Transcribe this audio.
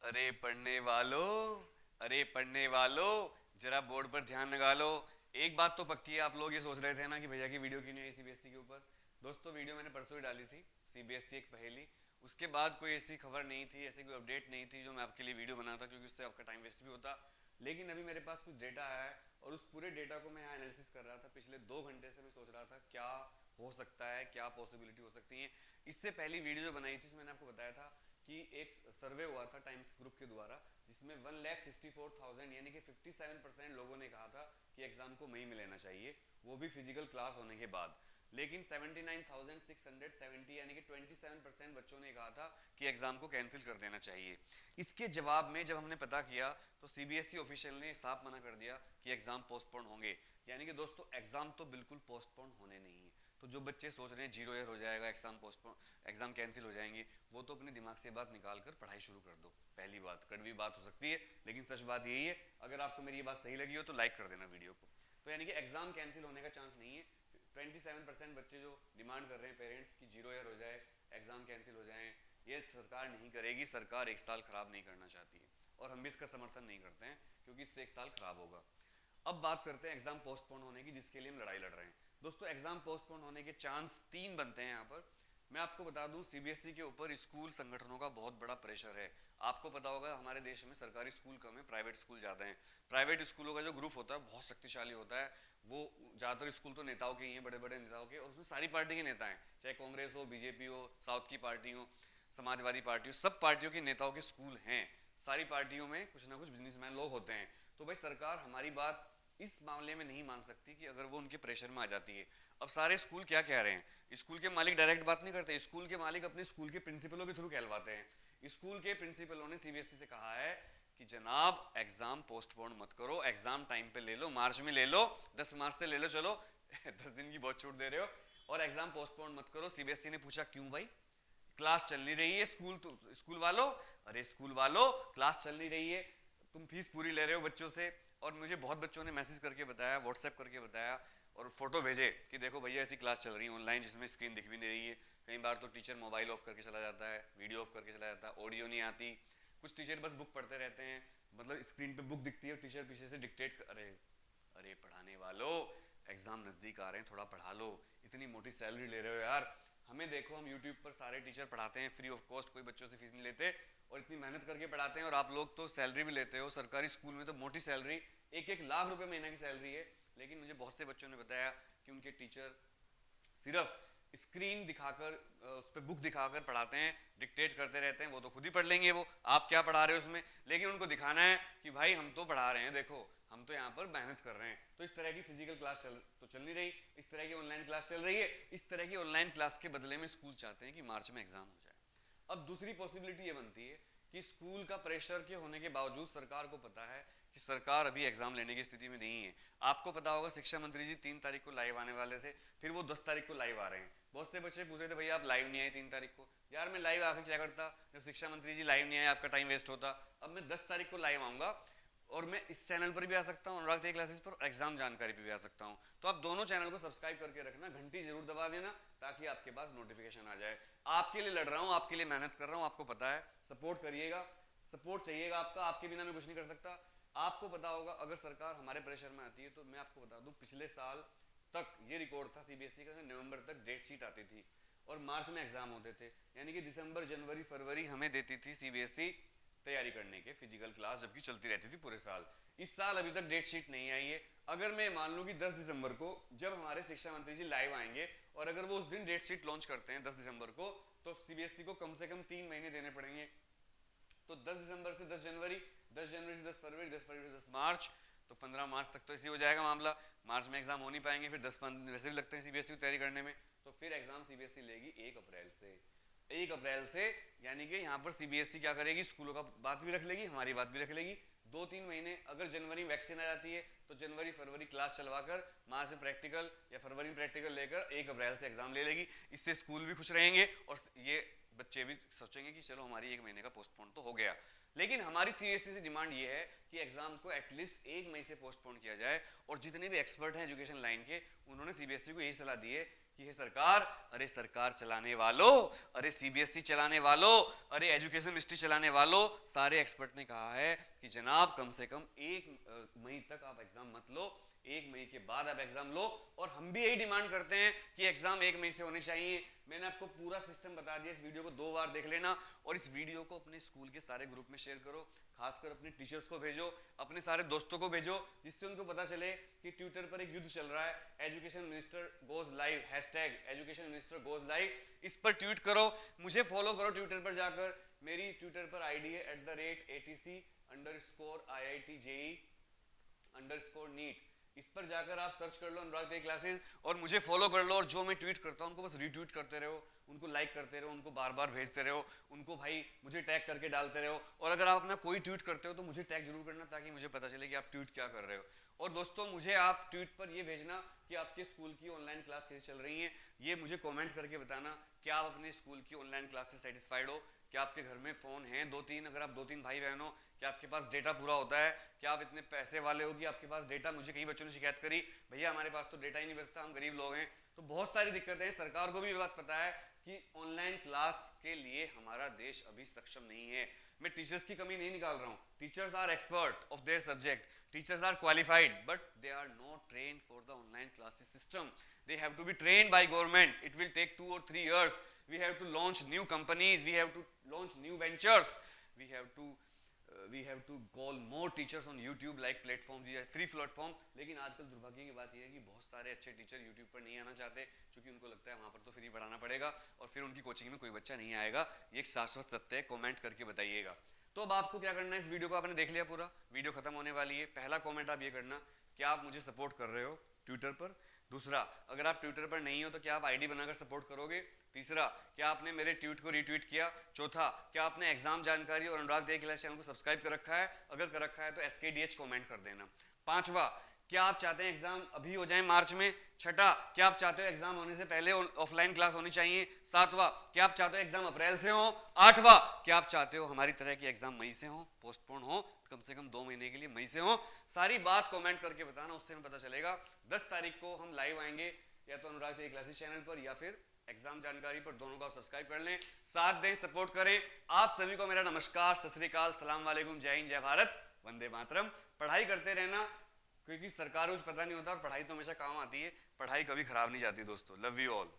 अरे पढ़ने वालों, अरे पढ़ने वालों, जरा बोर्ड पर ध्यान लगा लो। एक बात तो पक्की है, आप लोग ये सोच रहे थे ना कि भैया की वीडियो क्यों नहीं आई सीबीएसई के ऊपर। दोस्तों वीडियो मैंने परसों ही डाली थी, सीबीएसई एक पहेली। उसके बाद कोई ऐसी खबर नहीं थी, ऐसी कोई अपडेट नहीं थी जो मैं आपके लिए वीडियो बनाता, क्योंकि उससे आपका टाइम वेस्ट भी होता। लेकिन अभी मेरे पास कुछ डेटा आया है और उस पूरे डेटा को मैं यहाँ एनालिसिस कर रहा था। पिछले 2 घंटे से मैं सोच रहा था क्या हो सकता है, क्या पॉसिबिलिटी हो सकती है। इससे पहली वीडियो जो बनाई थी उसमें मैंने आपको बताया था कि एक सर्वे हुआ था टाइम्स ग्रुप के द्वारा, जिसमें 1,64,000 यानी कि 57% लोगों ने कहा था कि एग्जाम को मई में लेना चाहिए, वो भी फिजिकल क्लास होने के बाद। लेकिन 79,670 यानी कि 27% बच्चों ने कहा था कि एग्जाम को कैंसिल कर देना चाहिए। इसके जवाब में जब हमने पता किया तो सीबीएसई ऑफिशियल ने साफ मना कर दिया कि एग्जाम पोस्टपोन होंगे। यानी कि दोस्तों एग्जाम तो बिल्कुल पोस्टपोन होने नहीं है। तो जो बच्चे सोच रहे हैं जीरो ईयर हो जाएगा, एग्जाम पोस्टपोन, एग्जाम कैंसिल हो जाएंगे, वो तो अपने दिमाग से बात निकाल कर पढ़ाई शुरू कर दो। पहली बात, कड़वी बात हो सकती है लेकिन सच बात यही है। अगर आपको मेरी ये बात सही लगी हो तो लाइक कर देना वीडियो को। तो यानी कि एग्जाम कैंसिल होने का चांस नहीं है। 27% बच्चे जो डिमांड कर रहे हैं पेरेंट्स की जीरो ईयर हो जाए, एग्जाम कैंसिल हो जाए, ये सरकार नहीं करेगी। सरकार एक साल खराब नहीं करना चाहती है और हम भी इसका समर्थन नहीं करते हैं, क्योंकि इससे एक साल खराब होगा। अब बात करते हैं एग्जाम पोस्टपोन होने की, जिसके लिए हम लड़ाई लड़ रहे हैं। दोस्तों एग्जाम पोस्टपोन होने के चांस 3 बनते हैं यहाँ पर। मैं आपको बता दूं सीबीएसई के ऊपर स्कूल संगठनों का बहुत बड़ा प्रेशर है। आपको पता होगा हमारे देश में सरकारी स्कूल कम है, प्राइवेट स्कूल ज़्यादा हैं। प्राइवेट स्कूलों का जो ग्रुप होता है बहुत शक्तिशाली होता है। वो ज़्यादातर स्कूल तो नेताओं के ही हैं, बड़े बड़े नेताओं के, और उसमें सारी पार्टी के नेता हैं, चाहे कांग्रेस हो, बीजेपी हो, साउथ की पार्टी हो, समाजवादी पार्टी हो, सब पार्टियों के नेताओं के स्कूल हैं। सारी पार्टियों में कुछ ना कुछ बिजनेसमैन लोग होते हैं। तो भाई सरकार हमारी बात इस मामले में नहीं मान सकती कि अगर वो उनके प्रेशर में आ जाती है। अब सारे स्कूल क्या कह रहे हैं, स्कूल के मालिक डायरेक्ट बात नहीं करते, स्कूल के मालिक अपने स्कूल के प्रिंसिपलों के थ्रू कहलवाते हैं। स्कूल के प्रिंसिपलों ने सीबीएसई से कहा है कि जनाब एग्जाम पोस्टपोन मत करो, एग्जाम टाइम पे ले लो, मार्च में ले लो, 10 मार्च से ले लो, चलो 10 दिन की बहुत छूट दे रहे हो, और एग्जाम पोस्टपोन मत करो। सीबीएसई ने पूछा क्यों भाई, क्लास चल नहीं रही है, स्कूल तो स्कूल वालों, अरे स्कूल वालों क्लास चल नहीं रही है, तुम फीस पूरी ले रहे हो बच्चों से। और मुझे बहुत बच्चों ने मैसेज करके बताया, व्हाट्सएप करके बताया और फोटो भेजे कि देखो भैया ऐसी क्लास चल रही है ऑनलाइन जिसमें स्क्रीन दिख भी नहीं रही है। कई बार तो टीचर मोबाइल ऑफ करके चला जाता है, वीडियो ऑफ करके चला जाता है, ऑडियो नहीं आती। कुछ टीचर बस बुक पढ़ते रहते हैं, मतलब स्क्रीन पे बुक दिखती है और टीचर पीछे से डिक्टेट कर, अरे अरे पढ़ाने वालों एग्जाम नजदीक आ रहे हैं, थोड़ा पढ़ा लो, इतनी मोटी सैलरी ले रहे हो यार। हमें देखो, हम यूट्यूब पर सारे टीचर पढ़ाते हैं फ्री ऑफ कॉस्ट, कोई बच्चों से फीस नहीं लेते और इतनी मेहनत करके पढ़ाते हैं, और आप लोग तो सैलरी भी लेते हो। सरकारी स्कूल में तो मोटी सैलरी, 1-1 लाख रुपए महीने की सैलरी है। लेकिन मुझे बहुत से बच्चों ने बताया कि उनके टीचर सिर्फ स्क्रीन दिखाकर, उस पर बुक दिखाकर पढ़ाते हैं, डिक्टेट करते रहते हैं। वो तो खुद ही पढ़ लेंगे, वो आप क्या पढ़ा रहे हो उसमें, लेकिन उनको दिखाना है कि भाई हम तो पढ़ा रहे हैं, देखो हम तो यहाँ पर मेहनत कर रहे हैं। तो इस तरह की फिजिकल क्लास चल नहीं रही, इस तरह की ऑनलाइन क्लास चल रही है। इस तरह की ऑनलाइन क्लास के बदले में स्कूल चाहते हैं कि मार्च में एग्जाम हो जाए। अब दूसरी पॉसिबिलिटी ये बनती है कि स्कूल का प्रेशर के होने के बावजूद सरकार को पता है कि सरकार अभी एग्जाम लेने की स्थिति में नहीं है। आपको पता होगा शिक्षा मंत्री जी 3 तारीख को लाइव आने वाले थे, फिर वो 10 तारीख को लाइव आ रहे हैं। बहुत से बच्चे पूछ रहे थे भैया आप लाइव नहीं आए 3 तारीख को। यार मैं लाइव आकर क्या करता, जब शिक्षा मंत्री जी लाइव नहीं आए आपका टाइम वेस्ट होता। अब मैं 10 तारीख को लाइव आऊंगा और मैं इस चैनल पर भी आ सकता हूँ, अनुराग थे क्लासेस पर, एग्जाम जानकारी पर भी आ सकता हूँ। तो आप दोनों चैनल को सब्सक्राइब करके रखना, घंटी जरूर दबा देना ताकि आपके पास नोटिफिकेशन आ जाए। आपके लिए लड़ रहा हूँ, आपके लिए मेहनत कर रहा हूँ, आपको पता है, सपोर्ट करिएगा, सपोर्ट चाहिएगा आपका, आपके बिना मैं कुछ नहीं कर सकता। आपको पता होगा अगर सरकार हमारे प्रेशर में आती है तो मैं आपको बता दूं पिछले साल तक ये रिकॉर्ड था सीबीएसई का, नवंबर तक डेट शीट आती थी और मार्च में एग्जाम होते थे। यानी कि दिसंबर जनवरी फरवरी हमें देती थी सीबीएसई तैयारी करने के फिजिकल क्लास, जबकि चलती रहती थी पूरे साल। इस साल अभी तक डेट शीट नहीं आई है। अगर मैं मान लूं कि 10 दिसंबर को जब हमारे शिक्षा मंत्री जी लाइव आएंगे और अगर वो उस दिन डेट शीट लॉन्च करते हैं 10 दिसंबर को, तो सीबीएसई को कम से कम 3 महीने देने पड़ेंगे। तो 10 दिसंबर से 10 जनवरी, 10 जनवरी से 10 फरवरी, 10 फरवरी से 10 मार्च, तो 15 मार्च तक तो ऐसे हो जाएगा मामला। मार्च में एग्जाम हो नहीं पाएंगे, फिर 10-15 दिन वैसे भी लगते हैं सीबीएसई की तैयारी करने में। तो फिर एग्जाम सीबीएसई लेगी 1 अप्रैल से। 1 अप्रैल से यानी कि यहाँ पर सीबीएसई क्या करेगी, स्कूलों का बात भी रख लेगी, हमारी बात भी रख लेगी। 2-3 महीने, अगर जनवरी में वैक्सीन आ जाती है तो जनवरी फरवरी क्लास चलवाकर मार्च में प्रैक्टिकल या फरवरी में प्रैक्टिकल लेकर 1 अप्रैल से एग्जाम ले लेगी। इससे स्कूल भी खुश रहेंगे और ये बच्चे भी सोचेंगे कि चलो हमारी 1 महीने का पोस्टपोन तो हो गया। लेकिन हमारी सीबीएसई से डिमांड ये है कि एग्जाम को एटलीस्ट 1 मई से पोस्टपोन किया जाए। और जितने भी एक्सपर्ट हैं एजुकेशन लाइन के, उन्होंने सीबीएसई को यही सलाह दी है कि हे सरकार, अरे सरकार चलाने वालों, अरे सीबीएसई चलाने वालों, अरे एजुकेशन मिनिस्ट्री चलाने वालों, सारे एक्सपर्ट ने कहा है कि जनाब कम से कम 1 मई तक आप एग्जाम मत लो, 1 मई के बाद आप एग्जाम लो। और हम भी यही डिमांड करते हैं कि एग्जाम 1 मई से होने चाहिए। मैंने आपको पूरा सिस्टम बता दिया, इस वीडियो को 2 बार देख लेना और इस वीडियो को अपने स्कूल के सारे ग्रुप में शेयर करो, खासकर अपने टीचर्स को भेजो, अपने सारे दोस्तों को भेजो, जिससे उनको पता चले कि ट्विटर पर एक युद्ध चल रहा है, education minister goes live, hashtag education minister goes live, इस पर ट्वीट करो, मुझे फॉलो करो ट्विटर पर जाकर। मेरी ट्विटर पर आईडी है @atc_IITJE_NEET, इस पर जाकर आप सर्च कर लो अनुराग तेरी क्लासेस और मुझे फॉलो कर लो। और जो मैं ट्वीट करता हूँ उनको बस रीट्वीट करते रहो, उनको लाइक करते रहो, उनको बार बार भेजते रहो, उनको भाई मुझे टैग करके डालते रहो। और अगर आप अपना कोई ट्वीट करते हो तो मुझे टैग जरूर करना, ताकि मुझे पता चले कि आप ट्वीट क्या कर रहे हो। और दोस्तों मुझे आप ट्वीट पर ये भेजना कि आपके स्कूल की ऑनलाइन क्लास कैसे चल रही है, ये मुझे कमेंट करके बताना। क्या आप अपने स्कूल की ऑनलाइन क्लास से सेटिस्फाइड हो? क्या आपके घर में फ़ोन हैं 2-3? अगर आप 2-3 भाई बहन हो, क्या आपके पास डेटा पूरा होता है? क्या आप इतने पैसे वाले हो कि आपके पास डेटा, मुझे कई बच्चों ने शिकायत करी, भैया हमारे पास तो डेटा ही नहीं बचता, हम गरीब लोग हैं। तो बहुत सारी दिक्कतें हैं। सरकार को भी ये बात पता है कि ऑनलाइन क्लास के लिए हमारा देश अभी सक्षम नहीं है। मैं टीचर्स की कमी नहीं निकाल रहा हूँ, teachers are expert of their subject, teachers are qualified, but they are not trained for the online classes system. They have to be trained by government. It will take 2 or 3 years. We have to launch new companies. We have to launch new ventures. We have to call more teachers on YouTube like platforms. We have free platform. लेकिन आजकल दुर्भाग्य की बात यह है कि बहुत सारे अच्छे टीचर YouTube पर नहीं आना चाहते, क्योंकि उनको लगता है वहाँ पर तो फ्री पढ़ाना पड़ेगा और फिर उनकी कोचिंग में कोई बच्चा नहीं आएगा। ये एक शाश्वत सत्य है, कमेंट करके बताइएगा। तो अब आपको क्या करना है, इस वीडियो को आपने देख लिया पूरा, वीडियो खत्म होने वाली है। पहला कमेंट आप ये करना, क्या आप मुझे सपोर्ट कर रहे हो ट्विटर पर? दूसरा, अगर आप ट्विटर पर नहीं हो तो क्या आप आईडी बनाकर सपोर्ट करोगे? तीसरा, क्या आपने मेरे ट्वीट को रीट्वीट किया? चौथा, क्या आपने एग्जाम जानकारी और अनुराग तेरी क्लास चैनल को सब्सक्राइब कर रखा है? अगर कर रखा है तो SKDH कमेंट कर देना। पांचवा, क्या आप चाहते हैं एग्जाम अभी हो जाए मार्च में? छठा, क्या आप चाहते हो एग्जाम होने से पहले ऑफलाइन क्लास होनी चाहिए? सातवां, क्या आप चाहते हो एग्जाम अप्रैल से हो? आठवां, क्या आप चाहते हो हमारी तरह की एग्जाम मई से हो, पोस्टपोन हो, कम से कम 2 महीने के लिए मई से हो? सारी बात कमेंट करके बताना, उससे हमें पता चलेगा। 10 तारीख को हम लाइव आएंगे, या तो अनुराग तेरी क्लासेस चैनल पर या फिर एग्जाम जानकारी पर, दोनों का सब्सक्राइब कर लें, साथ दें, सपोर्ट करें। आप सभी को मेरा नमस्कार, सत श्री अकाल, सलाम वालेकुम, जय हिंद, जय भारत, वंदे मातरम। पढ़ाई करते रहना, क्योंकि सरकार को कुछ पता नहीं होता और पढ़ाई तो हमेशा काम आती है। पढ़ाई कभी खराब नहीं जाती दोस्तों। Love you all.